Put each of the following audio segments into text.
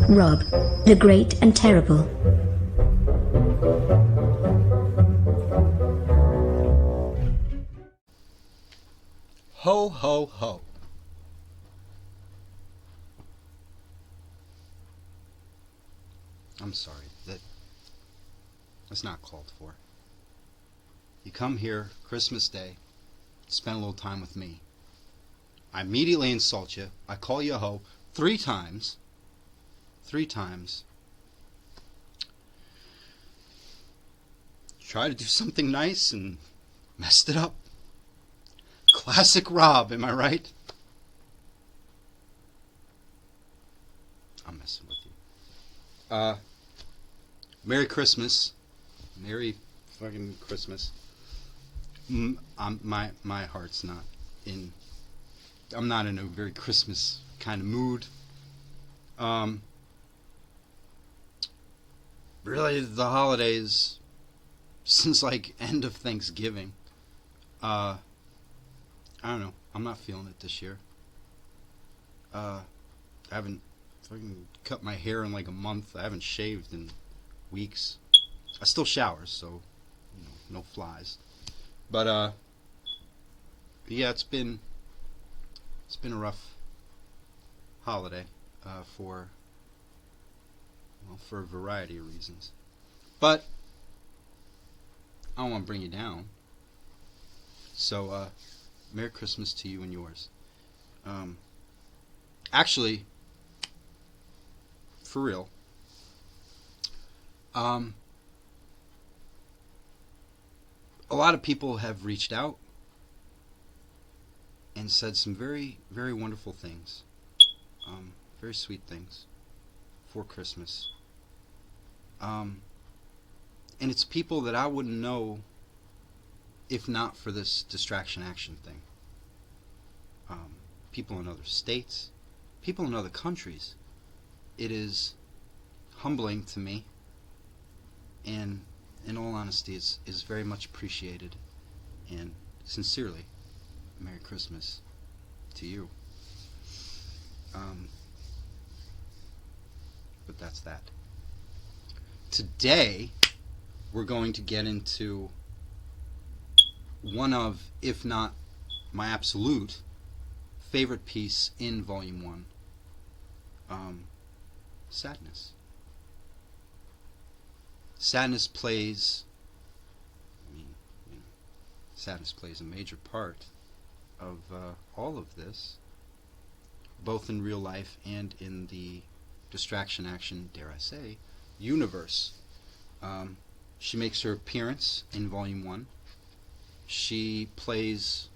Rob, the Great and Terrible. Ho, ho, ho. I'm sorry, that's not called for. You come here Christmas Day, spend a little time with me. I immediately insult you. I call you a hoe 3 times. 3 times. Try to do something nice and messed it up. Classic Rob, am I right? I'm messing with you. Merry Christmas. Merry fucking Christmas. My heart's not in... I'm not in a very Christmas kind of mood. Really, the holidays, since like end of Thanksgiving, I don't know. I'm not feeling it this year. I haven't fucking cut my hair in like a month. I haven't shaved in weeks. I still shower, so no flies. But yeah, it's been a rough holiday for a variety of reasons. But I don't want to bring you down. So Merry Christmas to you and yours. Actually, for real, a lot of people have reached out and said some very, very wonderful things, very sweet things for Christmas. And it's people that I wouldn't know if not for this DistractionAction thing. People in other states, people in other countries. It is humbling to me, and in all honesty, is very much appreciated, and sincerely, Merry Christmas to you. But that's that. Today, we're going to get into one of, if not my absolute, favorite piece in Volume 1, sadness. Sadness plays, sadness plays a major part of all of this, both in real life and in the DistractionAction, dare I say, universe. She makes her appearance in Volume 1. She plays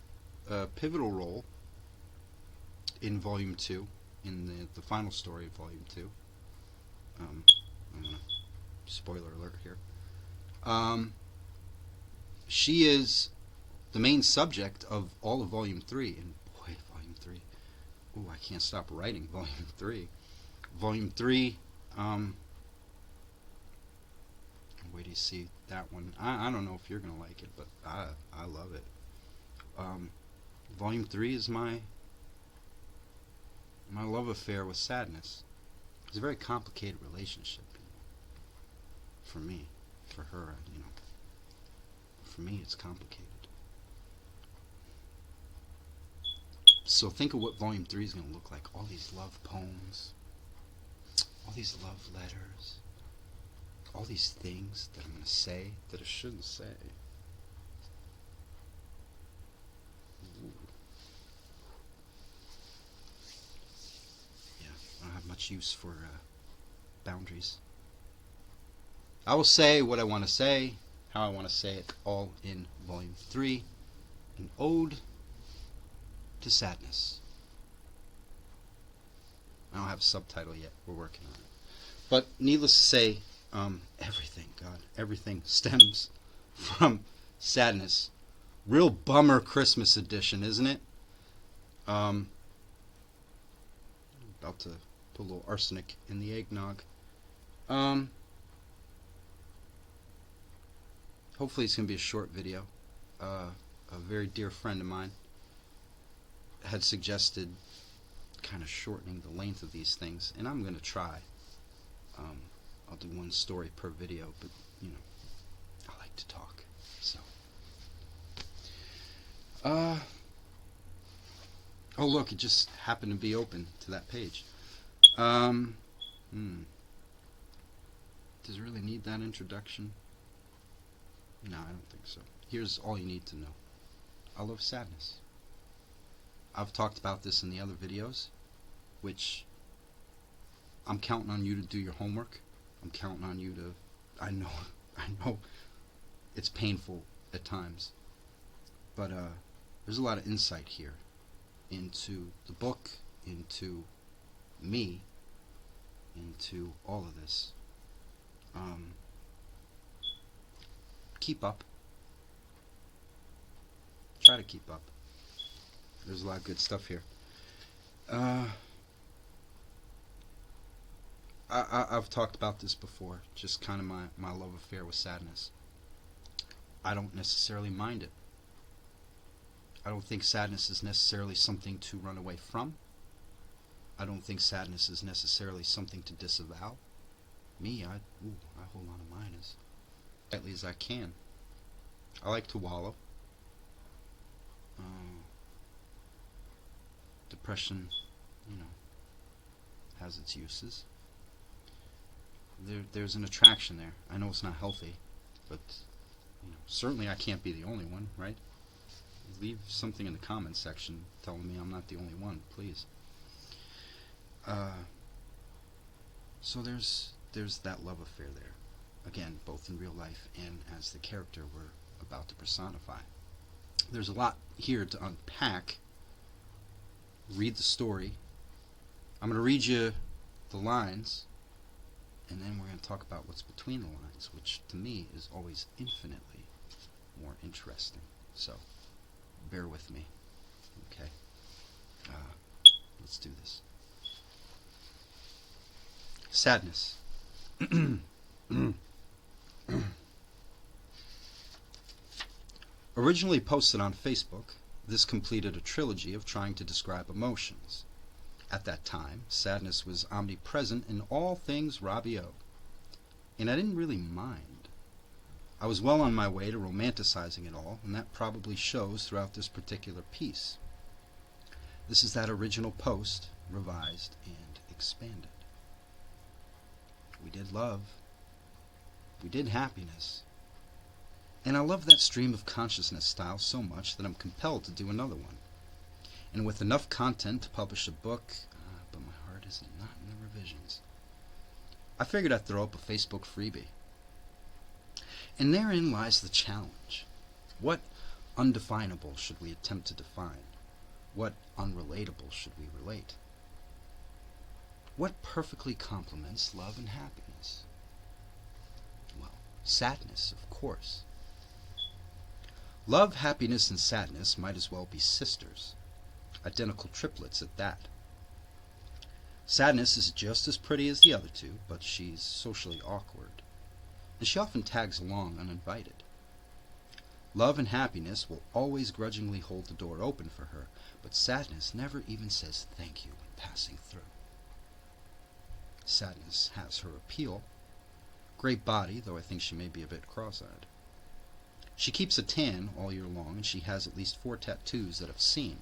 a pivotal role in Volume 2, in the final story of Volume 2. I'm gonna spoiler alert here. She is the main subject of all of Volume 3, and boy, Volume 3. Ooh, I can't stop writing Volume 3. Volume 3, wait till you see that one. I don't know if you're going to like it, but I love it. Volume 3 is my love affair with sadness. It's a very complicated relationship, for me, for her, For me, it's complicated. So think of what Volume 3 is going to look like. All these love poems, all these love letters, all these things that I'm going to say that I shouldn't say. Ooh. Yeah, I don't have much use for boundaries. I will say what I want to say, how I want to say it, all in Volume 3, an ode to sadness. I don't have a subtitle yet. We're working on it. But needless to say, everything stems from sadness. Real bummer Christmas edition, isn't it? About to put a little arsenic in the eggnog. Hopefully it's going to be a short video. A very dear friend of mine had suggested kind of shortening the length of these things, and I'm going to try. I'll do one story per video, but you know, I like to talk. So, oh look, it just happened to be open to that page. Does it really need that introduction? No, I don't think so. Here's all you need to know. I love sadness. I've talked about this in the other videos, which I'm counting on you to do your homework. I'm counting on you to, I know it's painful at times, but there's a lot of insight here into the book, into me, into all of this. Keep up. Try to keep up. There's a lot of good stuff here. I've talked about this before, just kind of my love affair with sadness. I don't necessarily mind it. I don't think sadness is necessarily something to run away from. I don't think sadness is necessarily something to disavow. Me, I hold on to mine as tightly as I can. I like to wallow. Depression, you know, has its uses. There's an attraction there. I know it's not healthy, but you know, certainly I can't be the only one, right? Leave something in the comments section telling me I'm not the only one, please. So there's that love affair there. Again, both in real life and as the character we're about to personify. There's a lot here to unpack. Read the story. I'm going to read you the lines, and then we're going to talk about what's between the lines, which to me is always infinitely more interesting. So, bear with me. Okay? Let's do this. Sadness. Originally posted on Facebook, this completed a trilogy of trying to describe emotions. At that time, sadness was omnipresent in all things Robbie O. And I didn't really mind. I was well on my way to romanticizing it all, and that probably shows throughout this particular piece. This is that original post, revised and expanded. We did love. We did happiness. And I love that stream of consciousness style so much that I'm compelled to do another one. And with enough content to publish a book, but my heart is not in the revisions, I figured I'd throw up a Facebook freebie. And therein lies the challenge. What undefinable should we attempt to define? What unrelatable should we relate? What perfectly complements love and happiness? Well, sadness, of course. Love, happiness, and sadness might as well be sisters. Identical triplets at that. Sadness is just as pretty as the other two, but she's socially awkward, and she often tags along uninvited. Love and happiness will always grudgingly hold the door open for her, but sadness never even says thank you when passing through. Sadness has her appeal. Great body, though I think she may be a bit cross-eyed. She keeps a tan all year long, and she has at least 4 tattoos that I've seen.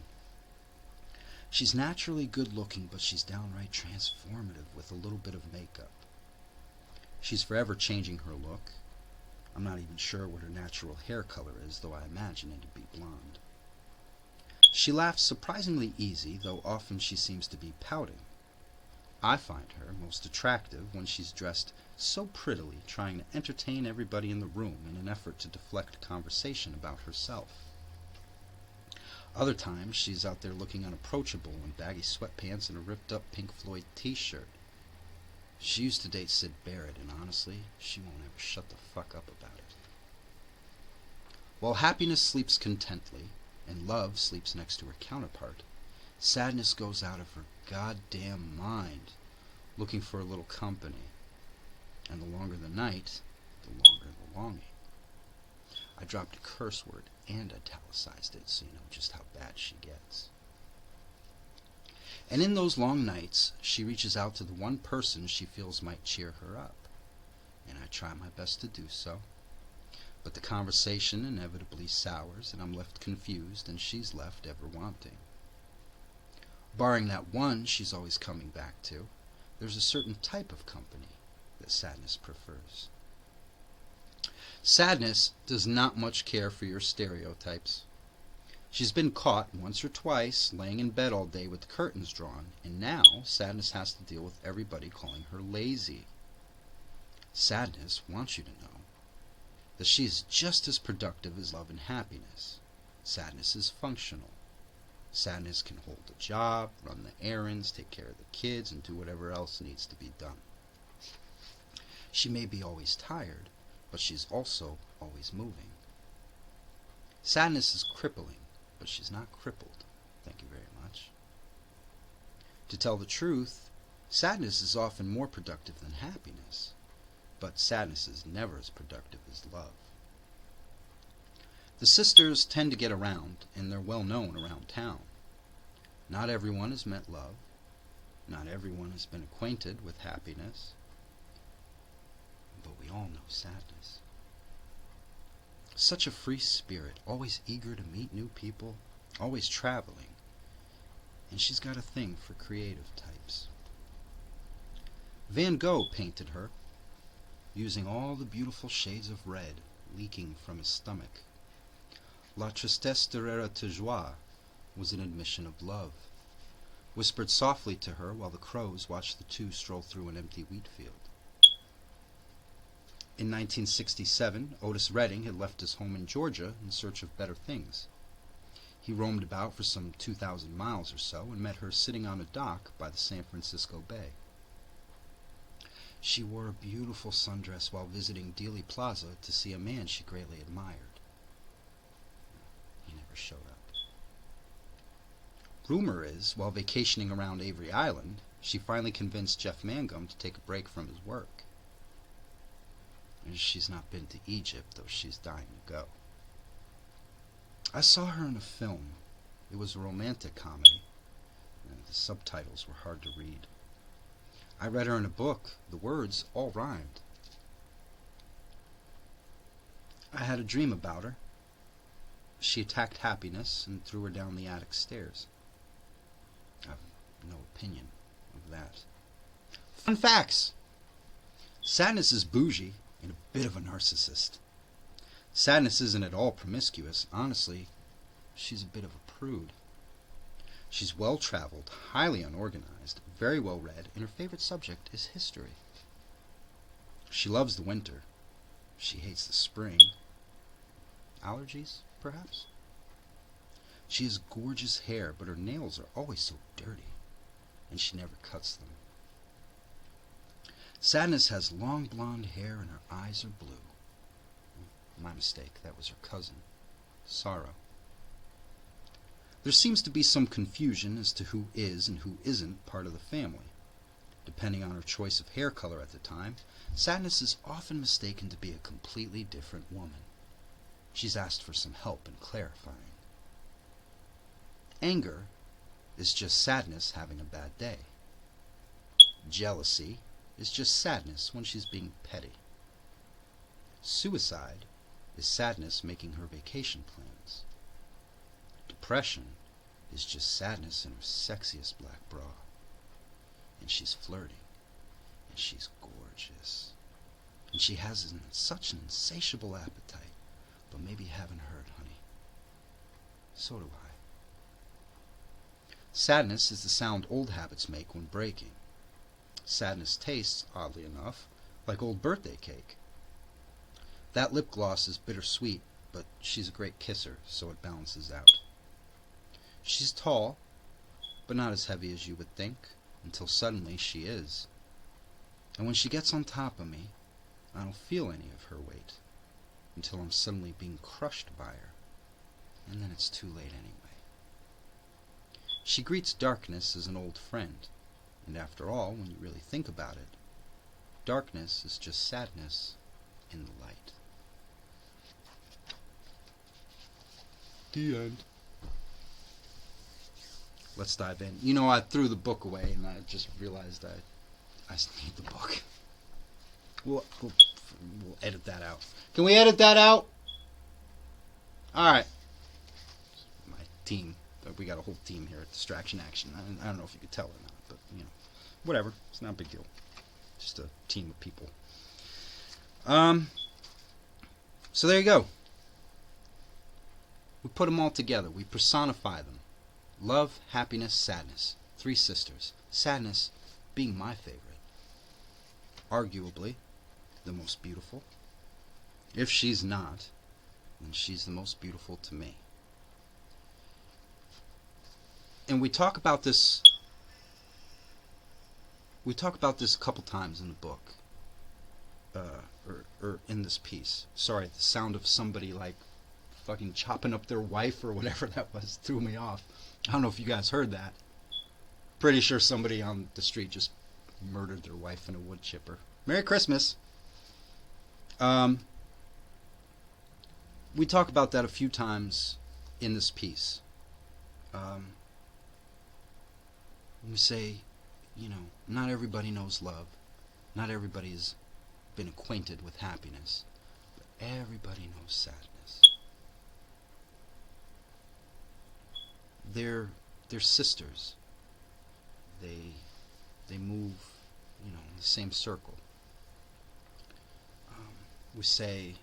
She's naturally good-looking, but she's downright transformative with a little bit of makeup. She's forever changing her look. I'm not even sure what her natural hair color is, though I imagine it to be blonde. She laughs surprisingly easy, though often she seems to be pouting. I find her most attractive when she's dressed so prettily, trying to entertain everybody in the room in an effort to deflect conversation about herself. Other times, she's out there looking unapproachable in baggy sweatpants and a ripped-up Pink Floyd t-shirt. She used to date Sid Barrett, and honestly, she won't ever shut the fuck up about it. While happiness sleeps contently, and love sleeps next to her counterpart, sadness goes out of her goddamn mind, looking for a little company. And the longer the night, the longer the longing. I dropped a curse word and italicized it so you know just how bad she gets. And in those long nights, she reaches out to the one person she feels might cheer her up. And I try my best to do so. But the conversation inevitably sours, and I'm left confused, and she's left ever wanting. Barring that one she's always coming back to, there's a certain type of company that sadness prefers. Sadness does not much care for your stereotypes. She's been caught once or twice laying in bed all day with the curtains drawn, and now sadness has to deal with everybody calling her lazy. Sadness wants you to know that she is just as productive as love and happiness. Sadness is functional. Sadness can hold a job, run the errands, take care of the kids, and do whatever else needs to be done. She may be always tired, but she's also always moving. Sadness is crippling, but she's not crippled. Thank you very much. To tell the truth, sadness is often more productive than happiness, but sadness is never as productive as love. The sisters tend to get around, and they're well known around town. Not everyone has met love. Not everyone has been acquainted with happiness. But we all know sadness. Such a free spirit, always eager to meet new people, always traveling. And she's got a thing for creative types. Van Gogh painted her, using all the beautiful shades of red leaking from his stomach. La tristesse derrière ta joie was an admission of love, whispered softly to her while the crows watched the two stroll through an empty wheat field. In 1967, Otis Redding had left his home in Georgia in search of better things. He roamed about for some 2,000 miles or so and met her sitting on a dock by the San Francisco Bay. She wore a beautiful sundress while visiting Dealey Plaza to see a man she greatly admired. He never showed up. Rumor is, while vacationing around Avery Island, she finally convinced Jeff Mangum to take a break from his work. And she's not been to Egypt, though she's dying to go. I saw her in a film. It was a romantic comedy, and the subtitles were hard to read. I read her in a book. The words all rhymed. I had a dream about her. She attacked happiness and threw her down the attic stairs. I have no opinion of that. Fun facts! Sadness is bougie and a bit of a narcissist. Sadness isn't at all promiscuous. Honestly, she's a bit of a prude. She's well-traveled, highly unorganized, very well-read, and her favorite subject is history. She loves the winter. She hates the spring. Allergies, perhaps? She has gorgeous hair, but her nails are always so dirty, and she never cuts them. Sadness has long blonde hair and her eyes are blue. My mistake, that was her cousin, Sorrow. There seems to be some confusion as to who is and who isn't part of the family. Depending on her choice of hair color at the time, Sadness is often mistaken to be a completely different woman. She's asked for some help in clarifying. Anger is just Sadness having a bad day. Jealousy is just Sadness when she's being petty. Suicide is Sadness making her vacation plans. Depression is just Sadness in her sexiest black bra. And she's flirting. And she's gorgeous. And she has such an insatiable appetite. But maybe you haven't heard, honey. So do I. Sadness is the sound old habits make when breaking. Sadness tastes, oddly enough, like old birthday cake. That lip gloss is bittersweet, but she's a great kisser, so it balances out. She's tall, but not as heavy as you would think, until suddenly she is. And when she gets on top of me, I don't feel any of her weight, until I'm suddenly being crushed by her, and then it's too late anyway. She greets darkness as an old friend, and after all, when you really think about it, darkness is just Sadness in the light. The end. let's dive in. You know, I threw the book away, and I just realized I need the book. We'll edit that out. Can we edit that out? All right. My team. We got a whole team here at Distraction Action. I don't know if you could tell or not, but you know, whatever. It's not a big deal. Just a team of people. So there you go. We put them all together. We personify them. Love, happiness, sadness. Three sisters. Sadness being my favorite. Arguably the most beautiful. If she's not, then she's the most beautiful to me. And we talk about this a couple times in the book. Or in this piece. Sorry, the sound of somebody like fucking chopping up their wife or whatever that was threw me off. I don't know if you guys heard that. Pretty sure somebody on the street just murdered their wife in a wood chipper. Merry Christmas. We talk about that a few times in this piece. We say, you know, not everybody knows love. Not everybody has been acquainted with happiness. But everybody knows sadness. They're sisters. They move, you know, in the same circle. We say,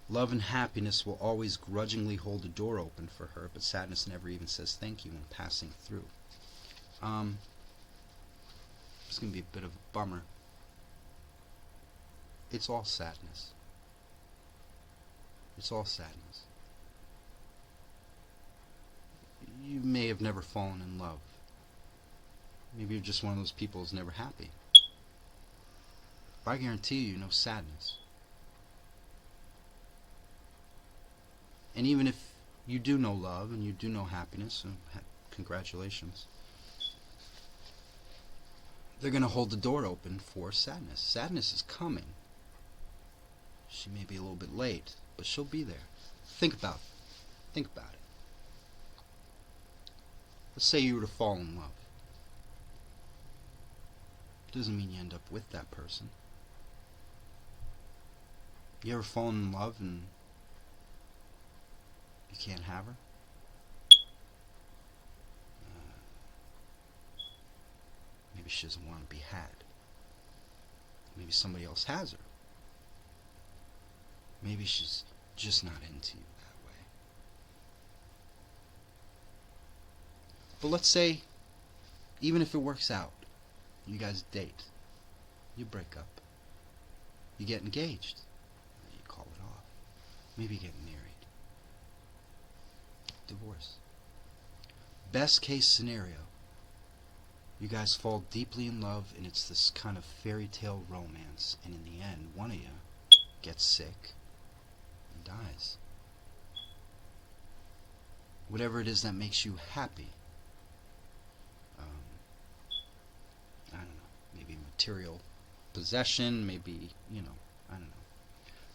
love and happiness will always grudgingly hold the door open for her, but sadness never even says thank you when passing through. It's going to be a bit of a bummer. It's all sadness. It's all sadness. You may have never fallen in love. Maybe you're just one of those people who's never happy. But I guarantee you know sadness. And even if you do know love and you do know happiness, congratulations, they're going to hold the door open for sadness. Sadness is coming. She may be a little bit late, but she'll be there. Think about it. Think about it. Let's say you were to fall in love. Doesn't mean you end up with that person. You ever fallen in love and you can't have her? Maybe she doesn't want to be had. Maybe somebody else has her. Maybe she's just not into you that way. But let's say, even if it works out, you guys date, you break up, you get engaged, you call it off, maybe you get married, divorce. Best case scenario, you guys fall deeply in love and it's this kind of fairy tale romance, and in the end one of you gets sick and dies. Whatever it is that makes you happy, I don't know, maybe material possession, maybe, you know, I don't know.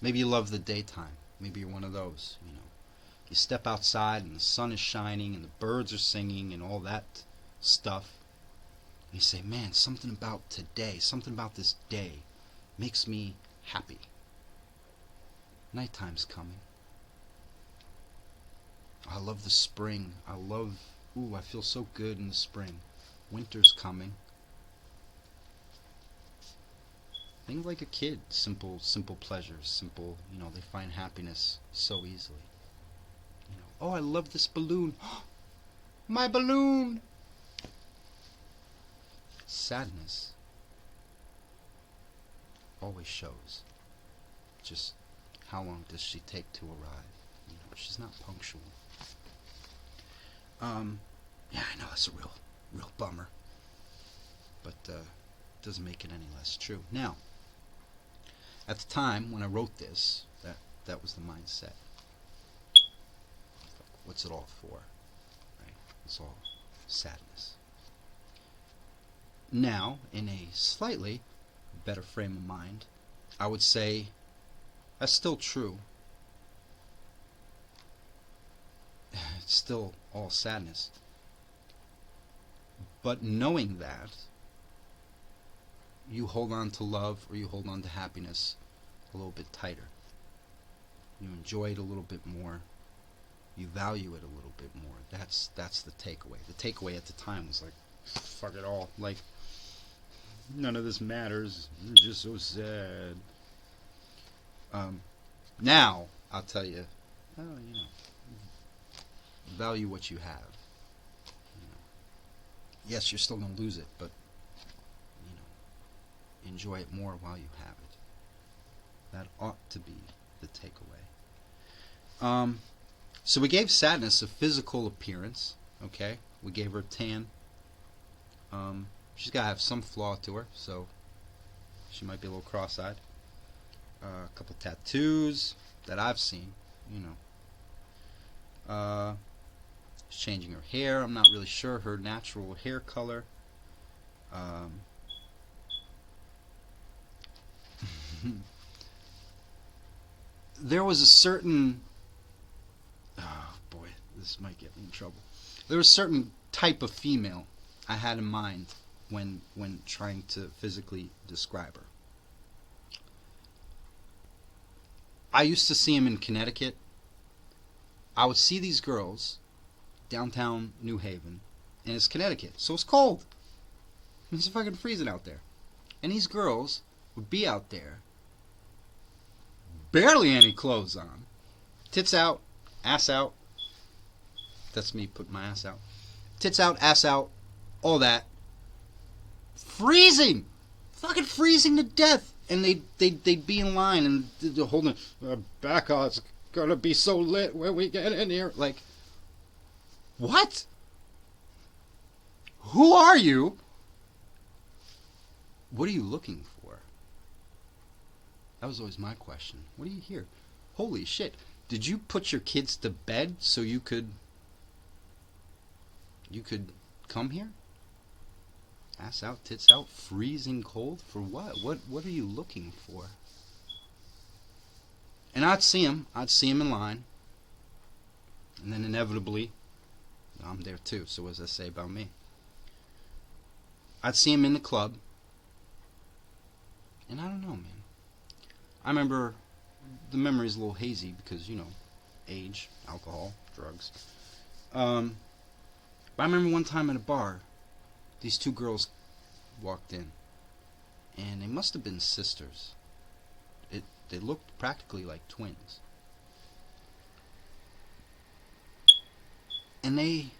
Maybe you love the daytime. Maybe you're one of those, you know. You step outside and the sun is shining and the birds are singing and all that stuff. And you say, man, something about today, something about this day makes me happy. Nighttime's coming. I love the spring. I feel so good in the spring. Winter's coming. Think like a kid. Simple pleasures. Simple, you know, they find happiness so easily. You know, oh, I love this balloon. My balloon! Sadness always shows just how long does she take to arrive. You know, she's not punctual. Yeah, I know that's a real bummer, but doesn't make it any less true. Now, at the time when I wrote this, that was the mindset. What's it all for? Right? It's all sadness. Now, in a slightly better frame of mind, I would say that's still true. It's still all sadness. But knowing that, you hold on to love or you hold on to happiness a little bit tighter. You enjoy it a little bit more. You value it a little bit more. That's the takeaway. The takeaway at the time was like, fuck it all. Like, none of this matters. I'm just so sad. Now, I'll tell you, value what you have. Yes, you're still going to lose it, but, enjoy it more while you have it. That ought to be the takeaway. So we gave sadness a physical appearance, okay? We gave her a tan. She's got to have some flaw to her, so she might be a little cross-eyed. A couple tattoos that I've seen, She's changing her hair. I'm not really sure her natural hair color. There was a certain... Oh, boy, this might get me in trouble. There was a certain type of female I had in mind when trying to physically describe her. I used to see him in Connecticut. I would see these girls downtown New Haven, and it's Connecticut, so it's cold. It's fucking freezing out there. And these girls would be out there, barely any clothes on, tits out, ass out. That's me putting my ass out. Tits out, ass out, all that. Freezing! Fucking freezing to death. And they'd be in line and they're holding back on. It's gonna be so lit when we get in here. Like, what? Who are you? What are you looking for? That was always my question. What are you here? Holy shit. Did you put your kids to bed so you could come here? Ass out, tits out, freezing cold? For what? What are you looking for? And I'd see him in line. And then inevitably, I'm there too, so what does that say about me? I'd see him in the club. And I don't know, man. I remember, the memory's a little hazy because, age, alcohol, drugs. But I remember one time at a bar, these two girls walked in, and they must have been sisters. They looked practically like twins. And they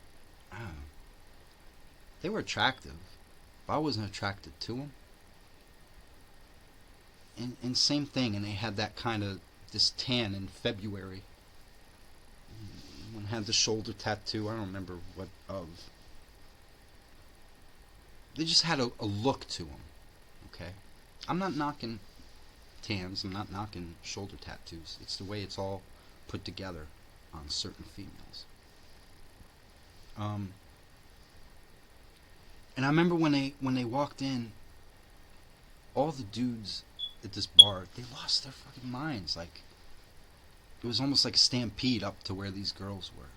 were attractive, but I wasn't attracted to them. And same thing, and they had that kind of, this tan in February. One had the shoulder tattoo, I don't remember what of. They just had a look to them, okay? I'm not knocking tans, I'm not knocking shoulder tattoos. It's the way it's all put together on certain females. And I remember when they walked in, all the dudes at this bar, they lost their fucking minds. Like, it was almost like a stampede up to where these girls were.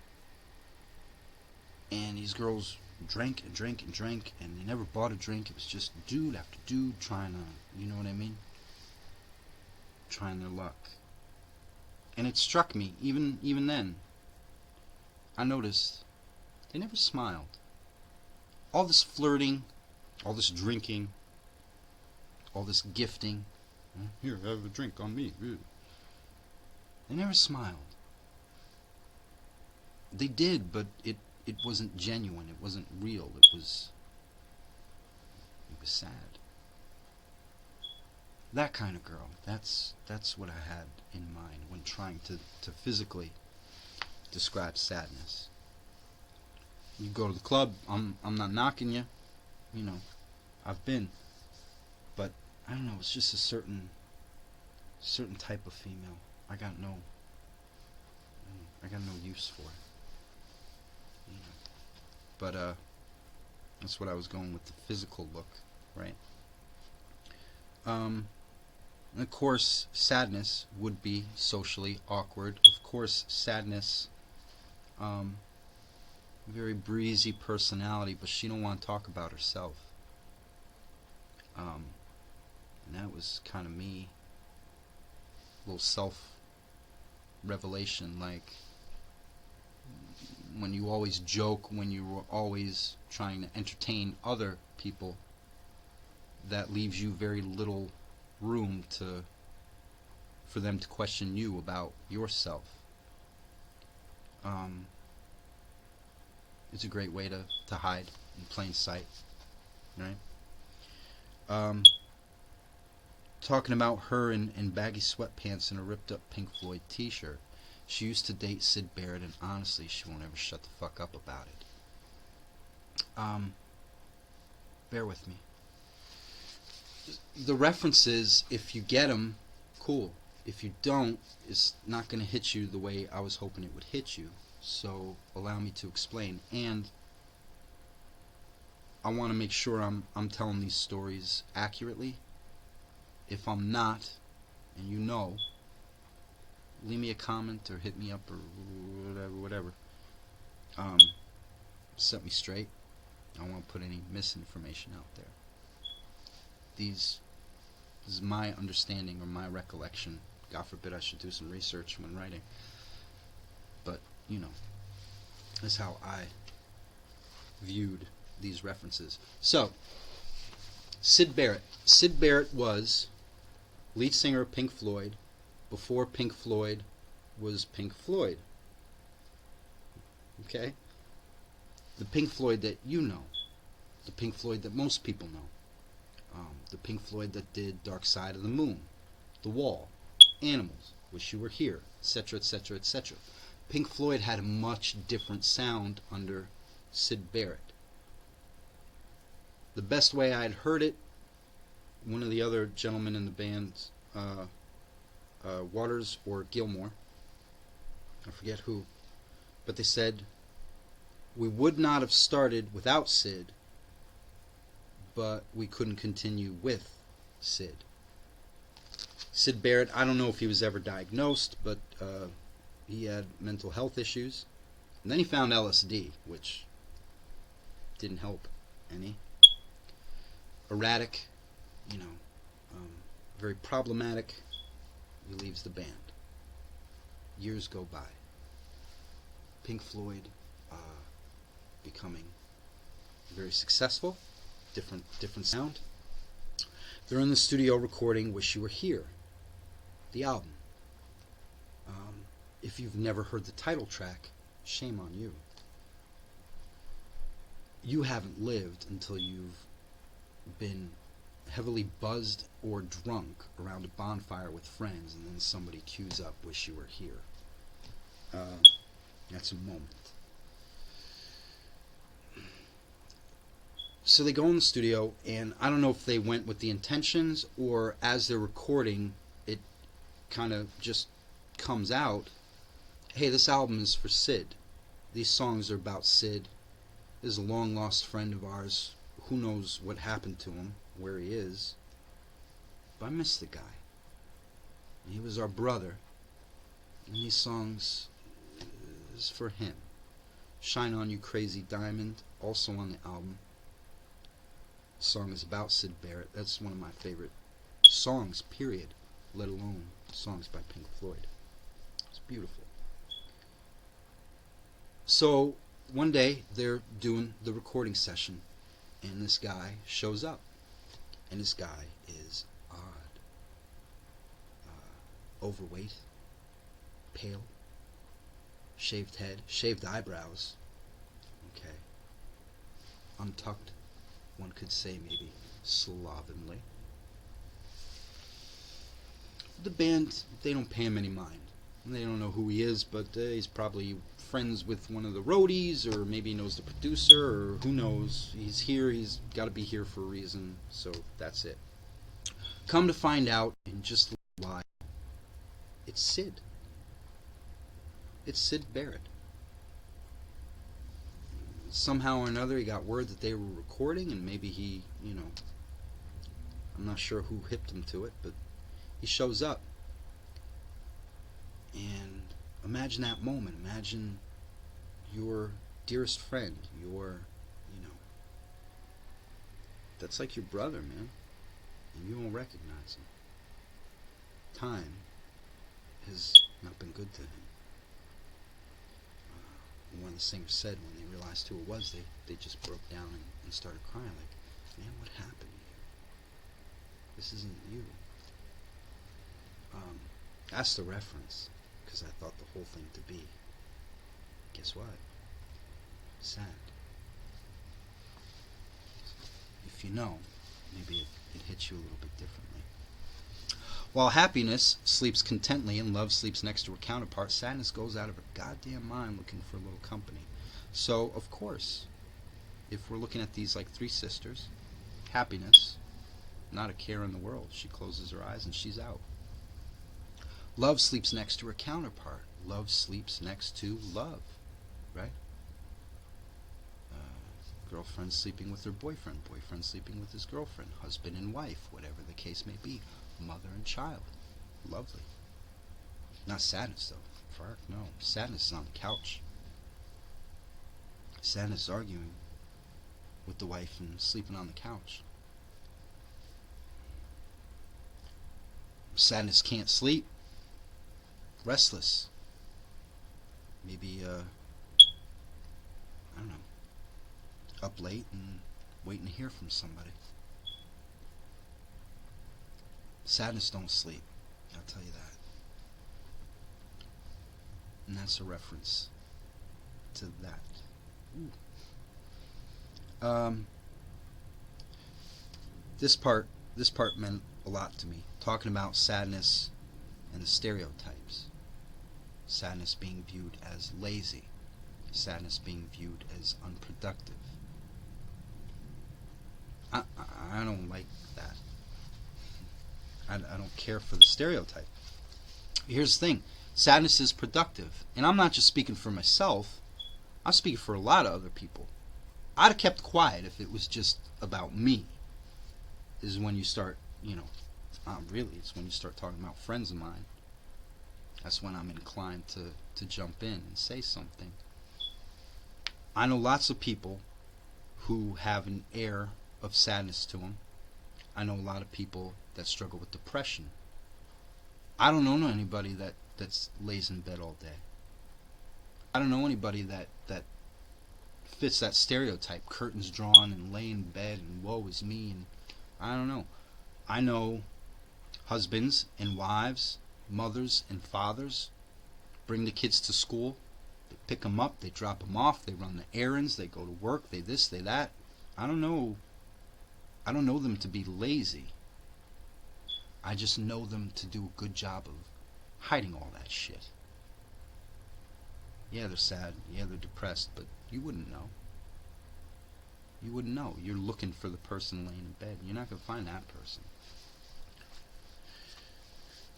And these girls drank and drank and drank, and they never bought a drink. It was just dude after dude trying to, you know what I mean? Trying their luck. And it struck me, even then, I noticed they never smiled. All this flirting, all this drinking, all this gifting. Here, have a drink on me. They never smiled. They did, but it wasn't genuine. It wasn't real. It was sad. That kind of girl. That's what I had in mind when trying to physically describe sadness. You go to the club. I'm not knocking you. I've been. But I don't know. It's just a certain type of female. I got no use for it. But that's what I was going with, the physical look, right? And of course, sadness would be socially awkward. Of course, sadness very breezy personality, but she don't want to talk about herself. And that was kind of me. A little self-revelation, like when you always joke, when you were always trying to entertain other people, that leaves you very little room for them to question you about yourself. It's a great way to hide in plain sight, right? Talking about her in baggy sweatpants and a ripped up Pink Floyd t-shirt. She used to date Syd Barrett, and honestly, she won't ever shut the fuck up about it. Bear with me. The references, if you get them, cool. If you don't, it's not going to hit you the way I was hoping it would hit you. So allow me to explain. And I want to make sure I'm telling these stories accurately. If I'm not, and you know, leave me a comment or hit me up or whatever. Set me straight. I don't want to put any misinformation out there. This is my understanding or my recollection. God forbid I should do some research when writing. But, you know, that's how I viewed these references. So, Syd Barrett. Syd Barrett was lead singer of Pink Floyd before Pink Floyd was Pink Floyd. Okay? The Pink Floyd that you know. The Pink Floyd that most people know. The Pink Floyd that did Dark Side of the Moon, The Wall, Animals, Wish You Were Here, etc., etc., etc. Pink Floyd had a much different sound under Syd Barrett. The best way I'd heard it, one of the other gentlemen in the band, Waters or Gilmore, I forget who, but they said, we would not have started without Syd, but we couldn't continue with Syd. Syd Barrett, I don't know if he was ever diagnosed, but he had mental health issues. And then he found LSD, which didn't help any. Erratic, very problematic. He leaves the band. Years go by. Pink Floyd becoming very successful. Different sound. They're in the studio recording Wish You Were Here, the album. If you've never heard the title track, shame on you. You haven't lived until you've been heavily buzzed or drunk around a bonfire with friends and then somebody cues up Wish You Were Here. That's a moment. So they go in the studio, and I don't know if they went with the intentions or as they're recording, it kind of just comes out, hey, this album is for Syd. These songs are about Syd. This is a long-lost friend of ours. Who knows what happened to him, where he is. But I miss the guy. He was our brother. And these songs is for him. Shine On You Crazy Diamond, also on the album. The song is about Syd Barrett. That's one of my favorite songs, period. Let alone songs by Pink Floyd. It's beautiful. So one day they're doing the recording session, and this guy shows up, and this guy is odd, overweight, pale, shaved head, shaved eyebrows, okay, untucked, one could say maybe slovenly. The band, they don't pay him any mind. They don't know who he is, but he's probably friends with one of the roadies, or maybe he knows the producer, or who knows. He's here, he's got to be here for a reason, so that's it. Come to find out, in just a little while, it's Syd. It's Syd Barrett. Somehow or another, he got word that they were recording, and maybe he, I'm not sure who hipped him to it, but he shows up. And imagine that moment. Imagine you're dearest friend, your, that's like your brother, man, and you don't recognize him. Time has not been good to him. One of the singers said when they realized who it was, they just broke down and started crying, like, man, what happened to you? This isn't you. That's the reference, because I thought the whole thing to be, guess what? Sad. If you know, maybe it hits you a little bit differently. While happiness sleeps contently and love sleeps next to her counterpart, sadness goes out of her goddamn mind looking for a little company. So, of course, if we're looking at these like three sisters, happiness, not a care in the world. She closes her eyes and she's out. Love sleeps next to her counterpart. Love sleeps next to love, right? Girlfriend sleeping with her boyfriend. Boyfriend sleeping with his girlfriend. Husband and wife, whatever the case may be. Mother and child. Lovely. Not sadness, though. Fuck, no. Sadness is on the couch. Sadness is arguing with the wife and sleeping on the couch. Sadness can't sleep. Restless. Maybe, I don't know, up late and waiting to hear from somebody. Sadness don't sleep, I'll tell you that. And that's a reference to that. This part meant a lot to me, talking about sadness and the stereotypes. Sadness being viewed as lazy. Sadness being viewed as unproductive. I don't like that. I don't care for the stereotype. Here's the thing. Sadness is productive. And I'm not just speaking for myself. I'm speaking for a lot of other people. I'd have kept quiet if it was just about me. Is when you start, really, it's when you start talking about friends of mine. That's when I'm inclined to jump in and say something. I know lots of people who have an air of sadness to them. I know a lot of people that struggle with depression. I don't know anybody that lays in bed all day. I don't know anybody that fits that stereotype, curtains drawn and lay in bed and woe is me, and I don't know. I know husbands and wives, mothers and fathers bring the kids to school. They pick them up, they drop them off, they run the errands, they go to work, they this, they that. I don't know them to be lazy. I just know them to do a good job of hiding all that shit. Yeah, they're sad, yeah, they're depressed, but you wouldn't know. You wouldn't know. You're looking for the person laying in bed. You're not going to find that person.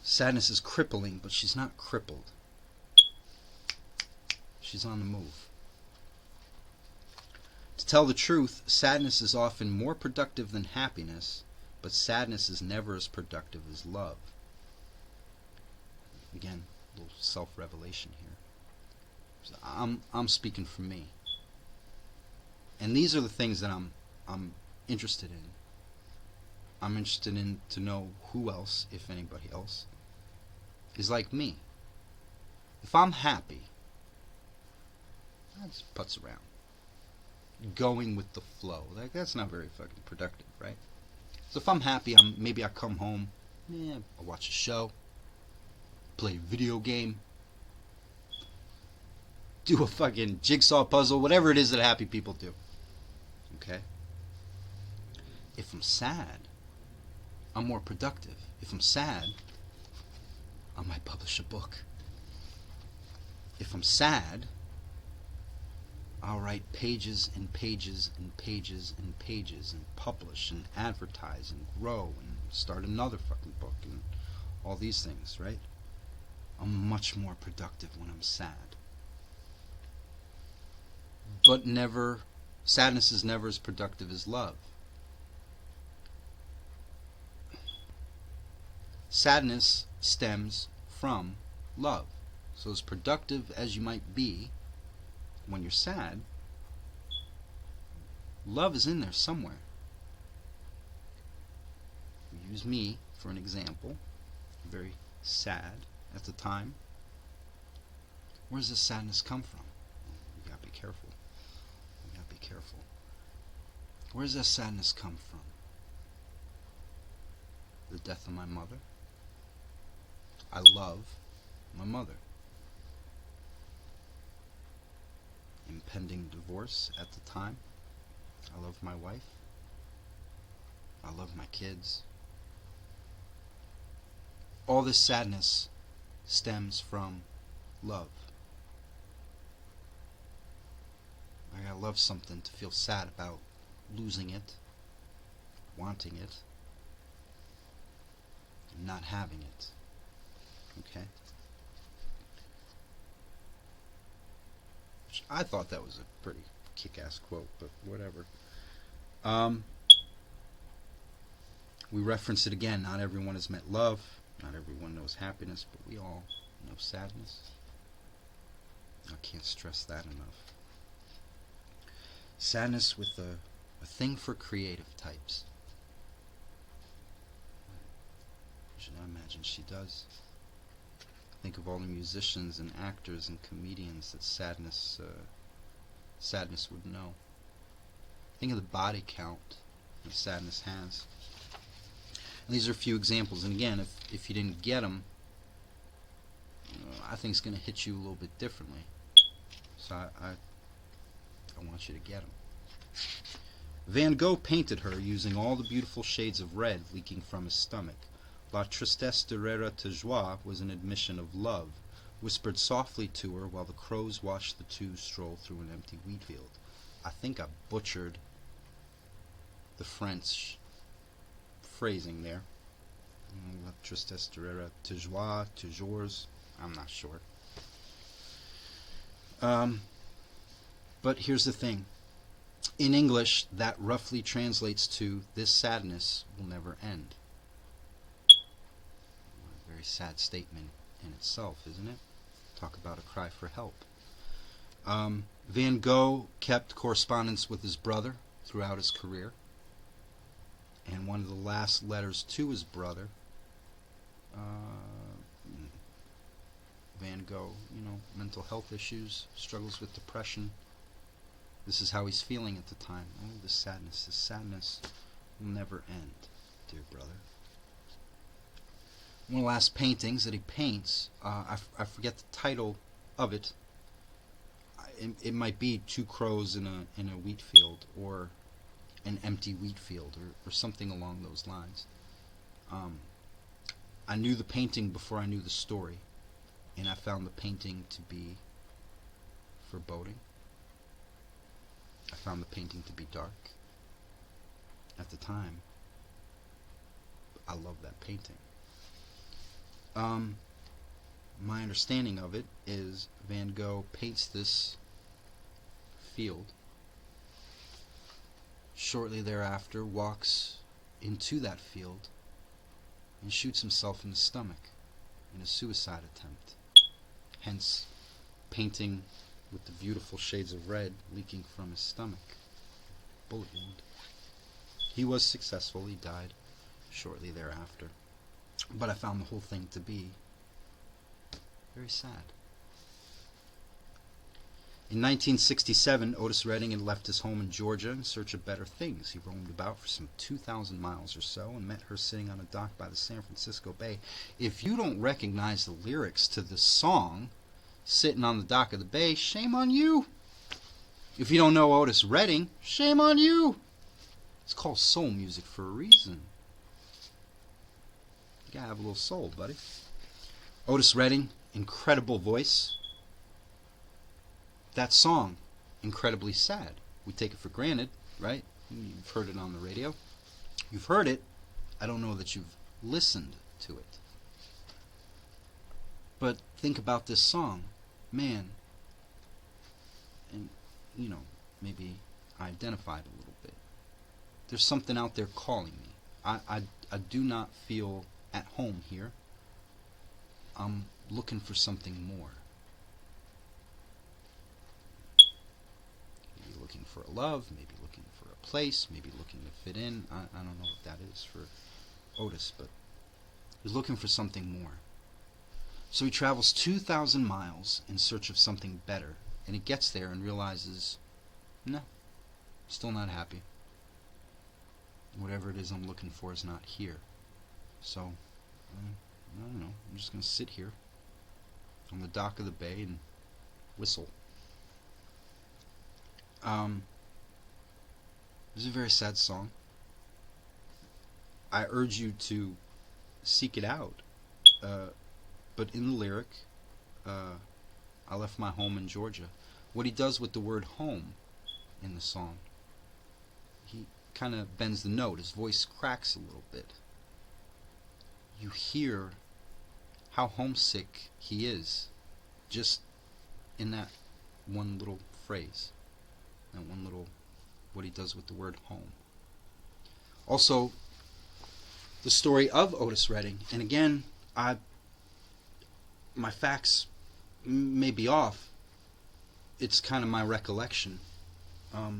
Sadness is crippling, but she's not crippled. She's on the move. To tell the truth, sadness is often more productive than happiness, but sadness is never as productive as love. Again, a little self-revelation here. So I'm speaking for me. And these are the things that I'm interested in. I'm interested in to know who else, if anybody else, is like me. If I'm happy, I just putz around. Going with the flow. That's not very fucking productive, right? So if I'm happy, maybe I come home, I'll watch a show, play a video game, do a fucking jigsaw puzzle, whatever it is that happy people do. Okay? If I'm sad, I'm more productive. If I'm sad, I might publish a book. If I'm sad, I'll write pages and pages and pages and pages and publish and advertise and grow and start another fucking book and all these things, right? I'm much more productive when I'm sad. But sadness is never as productive as love. Sadness stems from love. So as productive as you might be when you're sad, love is in there somewhere. We use me for an example. Very sad at the time. Where does this sadness come from? We gotta be careful. We gotta be careful. Where does that sadness come from? The death of my mother. I love my mother. Impending divorce at the time. I love my wife. I love my kids. All this sadness stems from love. I gotta love something to feel sad about losing it, wanting it, and not having it. Okay? I thought that was a pretty kick-ass quote, but whatever. We reference it again. Not everyone has met love. Not everyone knows happiness, but we all know sadness. I can't stress that enough. Sadness with a thing for creative types. I imagine she does. Think of all the musicians and actors and comedians that sadness would know. Think of the body count that sadness has. And these are a few examples. And again, if you didn't get them, I think it's going to hit you a little bit differently. So I want you to get them. Van Gogh painted her using all the beautiful shades of red leaking from his stomach. La tristesse de ta joie was an admission of love, whispered softly to her while the crows watched the two stroll through an empty wheat field. I think I butchered the French phrasing there. La tristesse de ta joie, toujours. I'm not sure. But here's the thing. In English, that roughly translates to, this sadness will never end. A very sad statement in itself, isn't it? Talk about a cry for help. Van Gogh kept correspondence with his brother throughout his career. And one of the last letters to his brother, Van Gogh, mental health issues, struggles with depression. This is how he's feeling at the time. Oh, this sadness will never end, dear brother. One of the last paintings that he paints, I forget the title of it. It might be Two Crows in a wheat field, or an empty wheat field, or something along those lines. I knew the painting before I knew the story, and I found the painting to be foreboding. I found the painting to be dark. At the time, I loved that painting. My understanding of it is Van Gogh paints this field. Shortly thereafter, walks into that field and shoots himself in the stomach in a suicide attempt. Hence, painting with the beautiful shades of red leaking from his stomach. Bullet wound. He was successful. He died shortly thereafter. But I found the whole thing to be very sad. In 1967, Otis Redding had left his home in Georgia in search of better things. He roamed about for some 2,000 miles or so and met her sitting on a dock by the San Francisco Bay. If you don't recognize the lyrics to this song, Sitting on the Dock of the Bay, shame on you. If you don't know Otis Redding, shame on you. It's called soul music for a reason. You gotta have a little soul, buddy. Otis Redding, incredible voice. That song, incredibly sad. We take it for granted, right? You've heard it on the radio. You've heard it. I don't know that you've listened to it. But think about this song. Man, and, maybe I identified a little bit. There's something out there calling me. I do not feel at home here. I'm looking for something more. Maybe looking for a love, maybe looking for a place, maybe looking to fit in. I don't know what that is for Otis, but he's looking for something more. So he travels 2,000 miles in search of something better, and he gets there and realizes, no, still not happy. Whatever it is I'm looking for is not here. So, I don't know, I'm just going to sit here on the dock of the bay and whistle. This is a very sad song. I urge you to seek it out. But in the lyric, I left my home in Georgia. What he does with the word home in the song, he kind of bends the note. His voice cracks a little bit. You hear how homesick he is just in that one little phrase, that one little, what he does with the word home. Also, the story of Otis Redding, and again, my facts may be off. It's kind of my recollection. I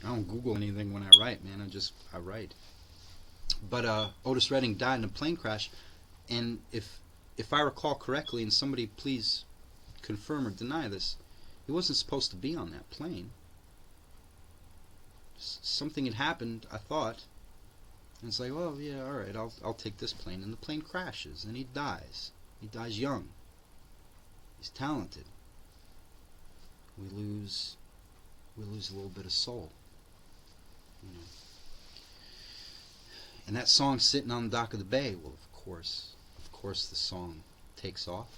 don't Google anything when I write, man. I write. But Otis Redding died in a plane crash, and if I recall correctly, and somebody please confirm or deny this, he wasn't supposed to be on that plane. Something had happened, I thought, and it's like, well, yeah, all right, I'll take this plane, and the plane crashes, and he dies. He dies young. He's talented. We lose a little bit of soul, you know. And that song, Sitting on the Dock of the Bay, well, of course the song takes off.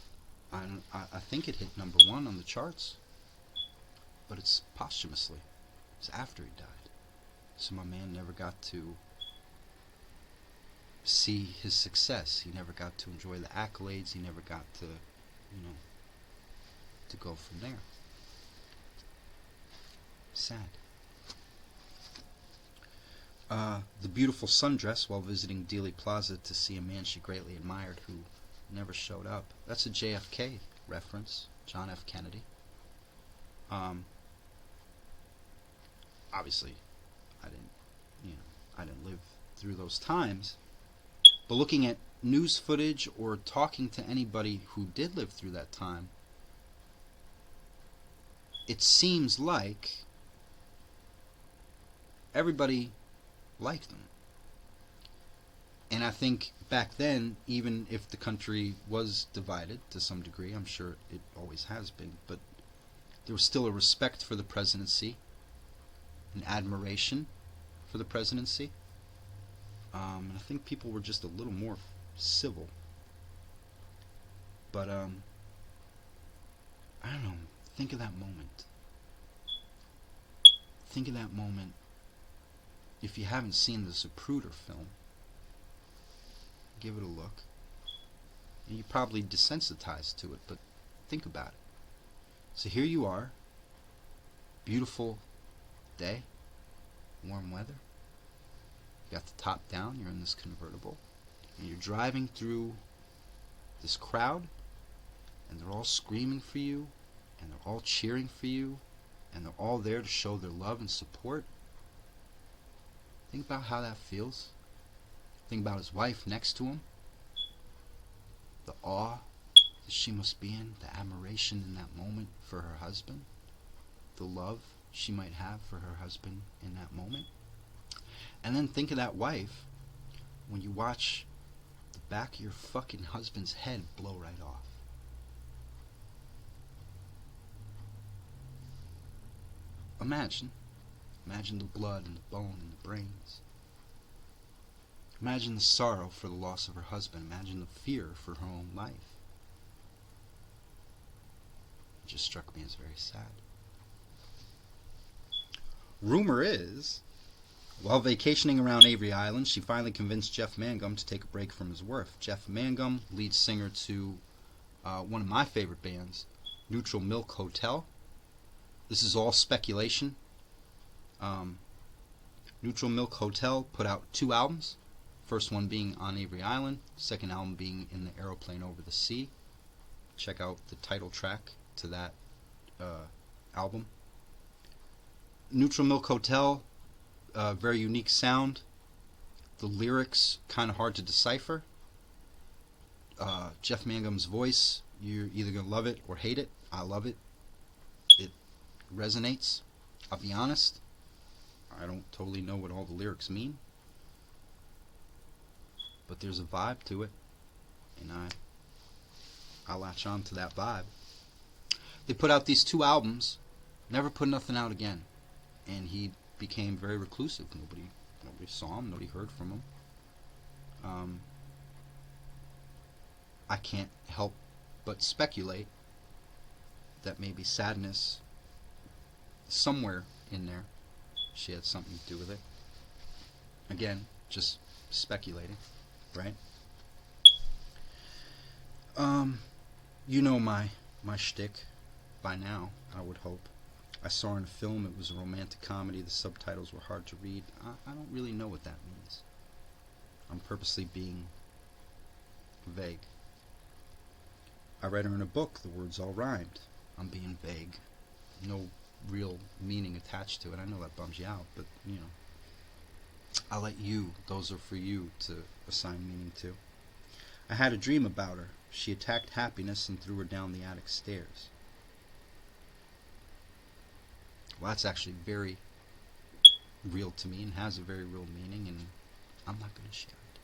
I think it hit #1 on the charts, but it's posthumously. It's after he died. So my man never got to see his success. He never got to enjoy the accolades. He never got to, to go from there. Sad. The beautiful sundress while visiting Dealey Plaza to see a man she greatly admired who never showed up. That's a JFK reference, John F. Kennedy. Obviously, I didn't live through those times. But looking at news footage or talking to anybody who did live through that time, it seems like everybody liked them. And I think back then, even if the country was divided to some degree, I'm sure it always has been, but there was still a respect for the presidency, an admiration for the presidency. And I think people were just a little more civil. But, I don't know, think of that moment. Think of that moment. If you haven't seen the Zapruder film, give it a look. And you're probably desensitized to it, but think about it. So here you are, beautiful day, warm weather. You got the top down, you're in this convertible, and you're driving through this crowd, and they're all screaming for you, and they're all cheering for you, and they're all there to show their love and support. Think about how that feels. Think about his wife next to him. The awe that she must be in, the admiration in that moment for her husband, the love she might have for her husband in that moment. And then think of that wife when you watch the back of your fucking husband's head blow right off. Imagine the blood and the bone and the brains. Imagine the sorrow for the loss of her husband. Imagine the fear for her own life. It just struck me as very sad. Rumor is, while vacationing around Avery Island, she finally convinced Jeff Mangum to take a break from his work. Jeff Mangum, lead singer to one of my favorite bands, Neutral Milk Hotel. This is all speculation. Neutral Milk Hotel put out 2 albums. First one being On Avery Island. Second album being In the Aeroplane Over the Sea. Check out the title track to that album. Neutral Milk Hotel very unique sound. The lyrics kind of hard to decipher. Jeff Mangum's voice, you're either gonna love it or hate it. I love it. It resonates. I'll be honest, I don't totally know what all the lyrics mean, but there's a vibe to it, and I latch on to that vibe. They put out these 2 albums, never put nothing out again, and he became very reclusive. Nobody saw him, nobody heard from him. I can't help but speculate that maybe Sadness, somewhere in there, she had something to do with it. Again, just speculating, right? You know my shtick by now, I would hope. I saw in a film it was a romantic comedy. The subtitles were hard to read. I don't really know what that means. I'm purposely being vague. I read her in a book. The words all rhymed. I'm being vague. No real meaning attached to it. I know that bums you out, but, you know, I'll let you, those are for you to assign meaning to. I had a dream about her. She attacked happiness and threw her down the attic stairs. Well, that's actually very real to me and has a very real meaning, and I'm not going to share it.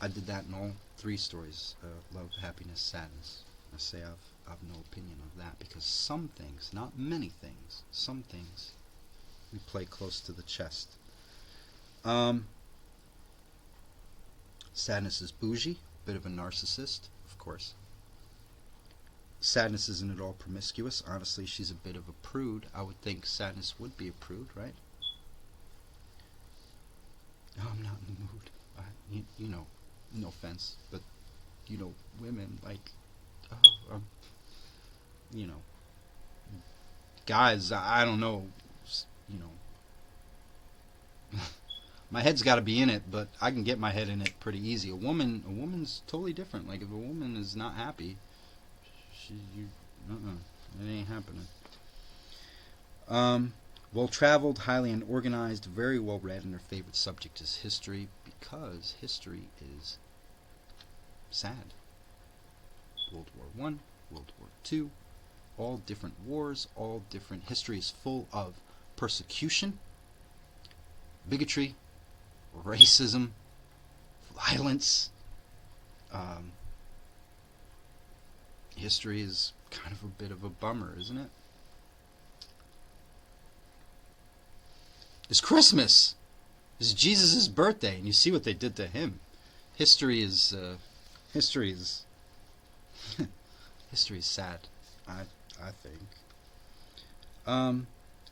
I did that in all 3 stories, love, happiness, sadness. I say I've no opinion of that, because some things, not many things, some things we play close to the chest. Sadness is bougie, bit of a narcissist, of course. Sadness isn't at all promiscuous. Honestly, she's a bit of a prude. I would think Sadness would be a prude, right? Oh, I'm not in the mood. You know, no offense, but, you know, women, like, you know, guys, I don't know, you know, my head's got to be in it, but I can get my head in it pretty easy. A woman's totally different. Like, if a woman is not happy, it ain't happening. Well-traveled, highly unorganized, very well-read, and her favorite subject is history, because history is sad. World War I, World War II, all different wars, all different... History is full of persecution, bigotry, racism, violence. History is kind of a bit of a bummer, isn't it? It's Christmas. It's Jesus' birthday, and you see what they did to him. History is history is sad. I think.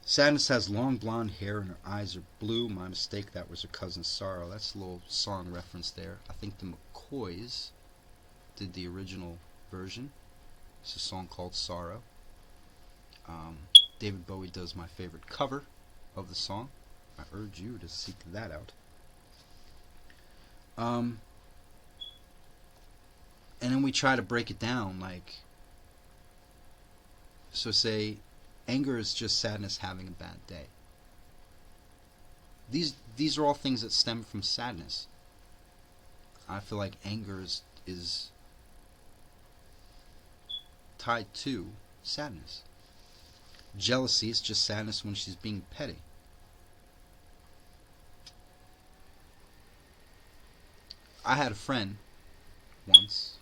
Sadness has long blonde hair and her eyes are blue. My mistake, that was her cousin Sorrow. That's a little song reference there. I think the McCoys did the original version. It's a song called Sorrow. David Bowie does my favorite cover of the song. I urge you to seek that out. And then we try to break it down, like, so say anger is just sadness having a bad day. These are all things that stem from sadness. I feel like anger is tied to sadness. Jealousy is just sadness when she's being petty. I had a friend once.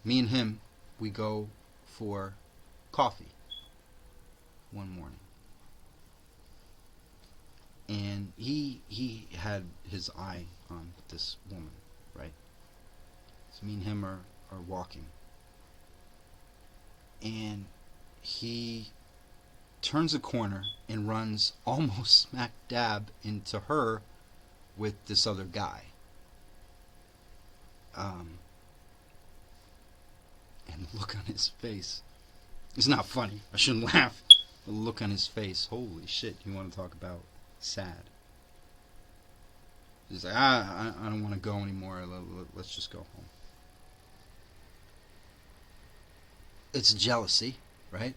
Me and him, we go for coffee one morning. And he had his eye on this woman, right? So me and him are walking. And he turns a corner and runs almost smack dab into her with this other guy. And the look on his face, it's not funny, I shouldn't laugh. The look on his face, holy shit, you want to talk about sad. He's like, I don't want to go anymore, let's just go home. It's jealousy, right?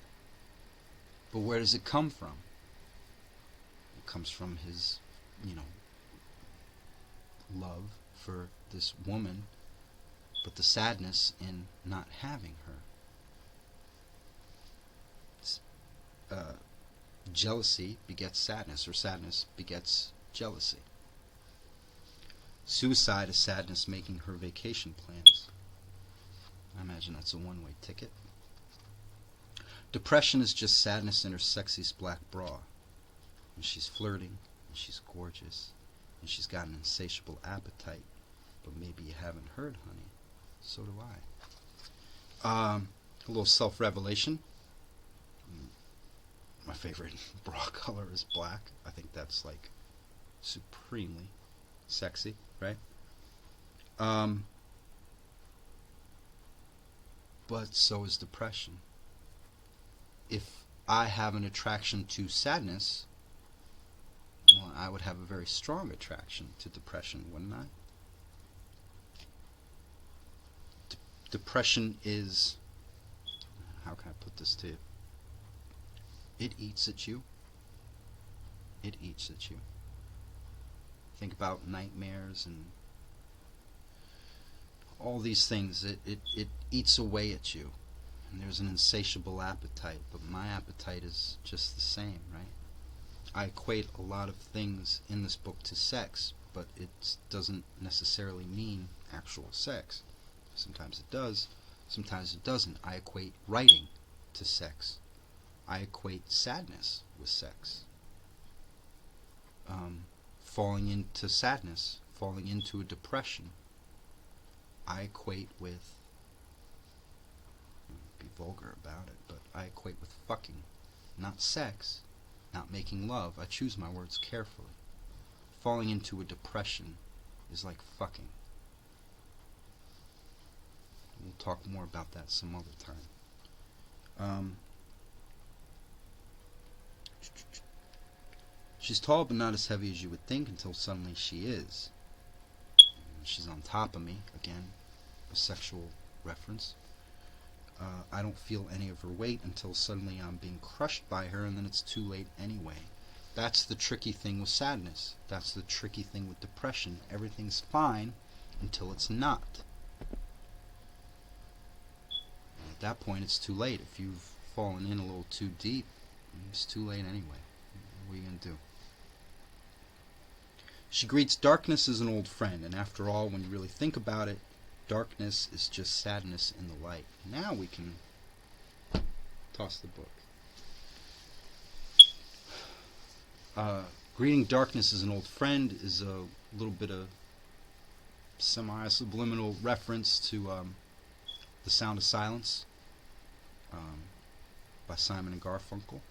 But where does it come from? It comes from his, love for this woman, but the sadness in not having her. Jealousy begets sadness, or sadness begets jealousy. Suicide is sadness making her vacation plans. I imagine that's a one-way ticket. Depression is just sadness in her sexiest black bra. And she's flirting, and she's gorgeous, and she's got an insatiable appetite. But maybe you haven't heard, honey. So do I. A little self-revelation. My favorite bra color is black. I think that's like supremely sexy, right? But so is depression. If I have an attraction to sadness, well, I would have a very strong attraction to depression, wouldn't I? Depression is, how can I put this to you? It eats at you. It eats at you. Think about nightmares and all these things. It eats away at you. And there's an insatiable appetite, but my appetite is just the same, right? I equate a lot of things in this book to sex, but it doesn't necessarily mean actual sex. Sometimes it does, sometimes it doesn't. I equate writing to sex. I equate sadness with sex. Falling into sadness, falling into a depression, I equate with, be vulgar about it, but I equate with fucking, not sex, not making love. I choose my words carefully. Falling into a depression is like fucking. We'll talk more about that some other time. She's tall but not as heavy as you would think until suddenly she is. She's on top of me. Again, a sexual reference. I don't feel any of her weight until suddenly I'm being crushed by her, and then it's too late anyway. That's the tricky thing with sadness. That's the tricky thing with depression. Everything's fine until it's not. And at that point, it's too late. If you've fallen in a little too deep, it's too late anyway. What are you going to do? She greets darkness as an old friend, and after all, when you really think about it, darkness is just sadness in the light. Now we can toss the book. Greeting darkness as an old friend is a little bit of semi-subliminal reference to The Sound of Silence by Simon and Garfunkel.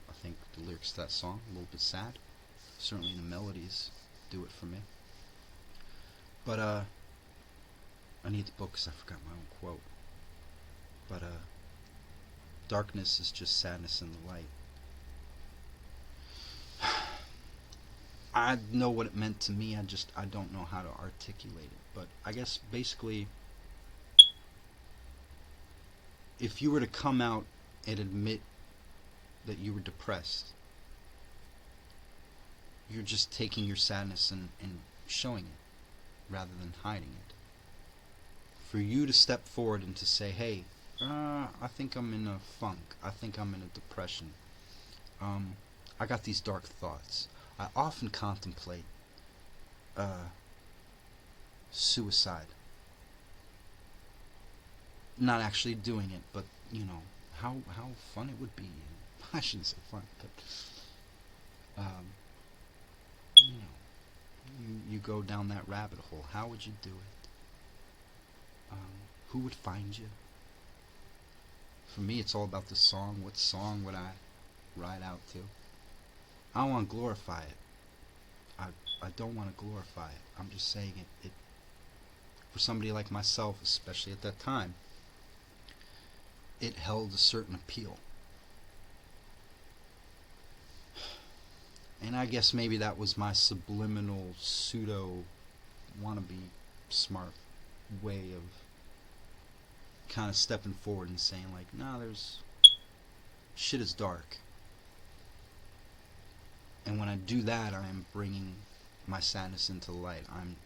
I think the lyrics to that song a little bit sad. Certainly the melodies do it for me. But I need the book because I forgot my own quote. But darkness is just sadness in the light. I know what it meant to me. I don't know how to articulate it. But I guess basically, if you were to come out and admit that you were depressed, you're just taking your sadness and showing it rather than hiding it. For you to step forward and to say, hey, I think I'm in a funk. I think I'm in a depression. I got these dark thoughts. I often contemplate suicide. Not actually doing it, but, how fun it would be. I shouldn't say fun, but, you go down that rabbit hole. How would you do it? Who would find you? For me, it's all about the song. What song would I ride out to? I don't want to glorify it. I don't want to glorify it. I'm just saying it for somebody like myself, especially at that time, it held a certain appeal. And I guess maybe that was my subliminal, pseudo, wannabe smart way of kind of stepping forward and saying, like, nah, shit is dark. And when I do that, I am bringing my sadness into the light. I'm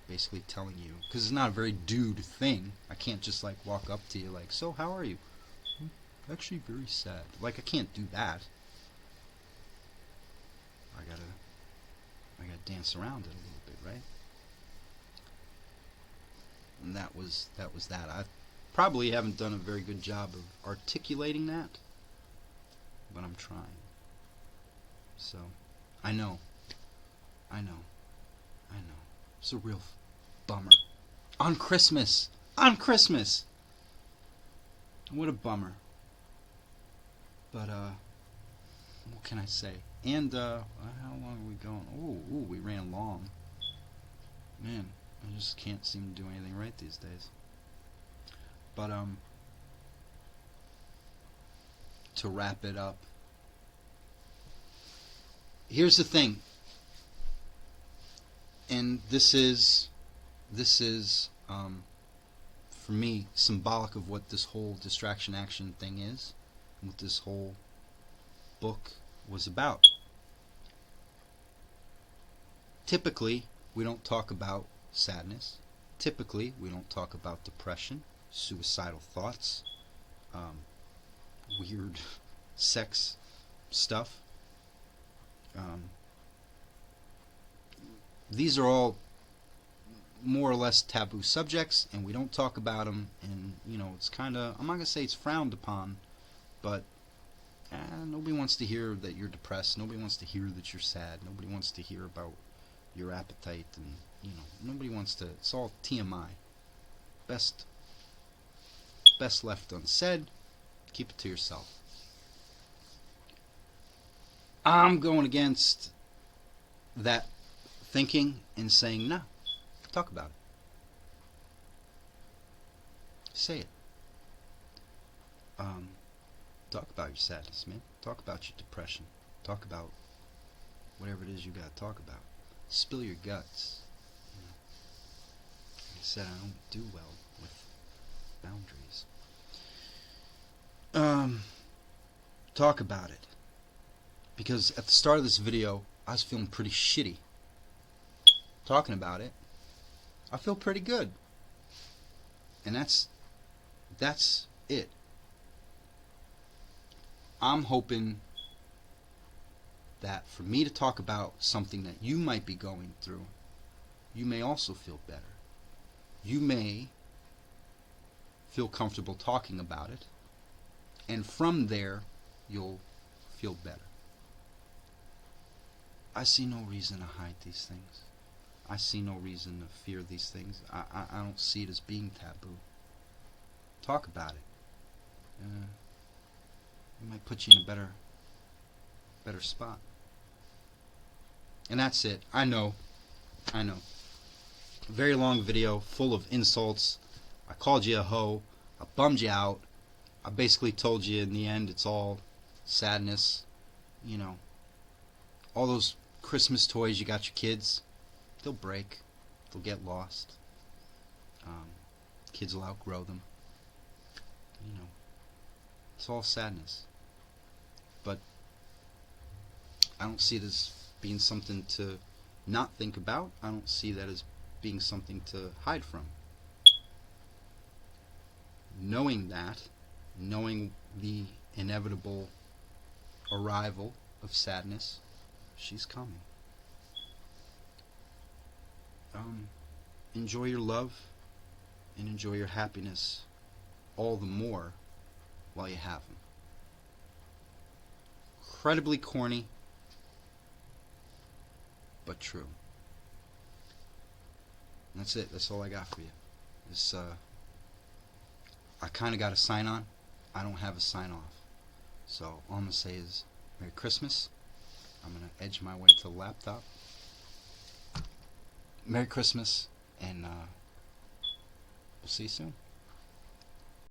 basically telling you, because it's not a very dude thing. I can't just like walk up to you like, so how are you? Actually very sad. Like, I can't do that. I gotta dance around it a little bit, right? And that was that. I probably haven't done a very good job of articulating that, but I'm trying. So, I know. It's a real bummer. On Christmas! What a bummer. But, what can I say? And, how long are we going? Ooh, we ran long. Man, I just can't seem to do anything right these days. But, to wrap it up, here's the thing. And this is for me symbolic of what this whole distraction action thing is, and what this whole book was about. Typically, we don't talk about sadness. Typically, we don't talk about depression, suicidal thoughts, weird sex stuff. These are all more or less taboo subjects, and we don't talk about them, and, you know, it's kind of, I'm not going to say it's frowned upon, but nobody wants to hear that you're depressed. Nobody wants to hear that you're sad. Nobody wants to hear about your appetite, and, you know, nobody wants to, it's all TMI. Best left unsaid. Keep it to yourself. I'm going against that thinking and saying, no, talk about it. Say it. Talk about your sadness, man. Talk about your depression. Talk about whatever it is you got to talk about. Spill your guts. You know, like I said, I don't do well with boundaries. Talk about it. Because at the start of this video, I was feeling pretty shitty. Talking about it, I feel pretty good. And that's it. I'm hoping that for me to talk about something that you might be going through, you may also feel better. You may feel comfortable talking about it, and from there, you'll feel better. I see no reason to hide these things. I see no reason to fear these things. I don't see it as being taboo. Talk about it. It might put you in a better spot. And that's it. I know. Very long video, full of insults. I called you a hoe. I bummed you out. I basically told you in the end it's all sadness. You know, all those Christmas toys you got your kids, they'll break. They'll get lost. Kids will outgrow them. You know, it's all sadness. But I don't see it as being something to not think about. I don't see that as being something to hide from. Knowing that, knowing the inevitable arrival of sadness, she's coming. Enjoy your love and enjoy your happiness all the more while you have them. Incredibly corny, but true. And that's it. That's all I got for you. This, I kind of got a sign on. I don't have a sign off. So all I'm going to say is Merry Christmas. I'm going to edge my way to the laptop. Merry Christmas, and we'll see you soon.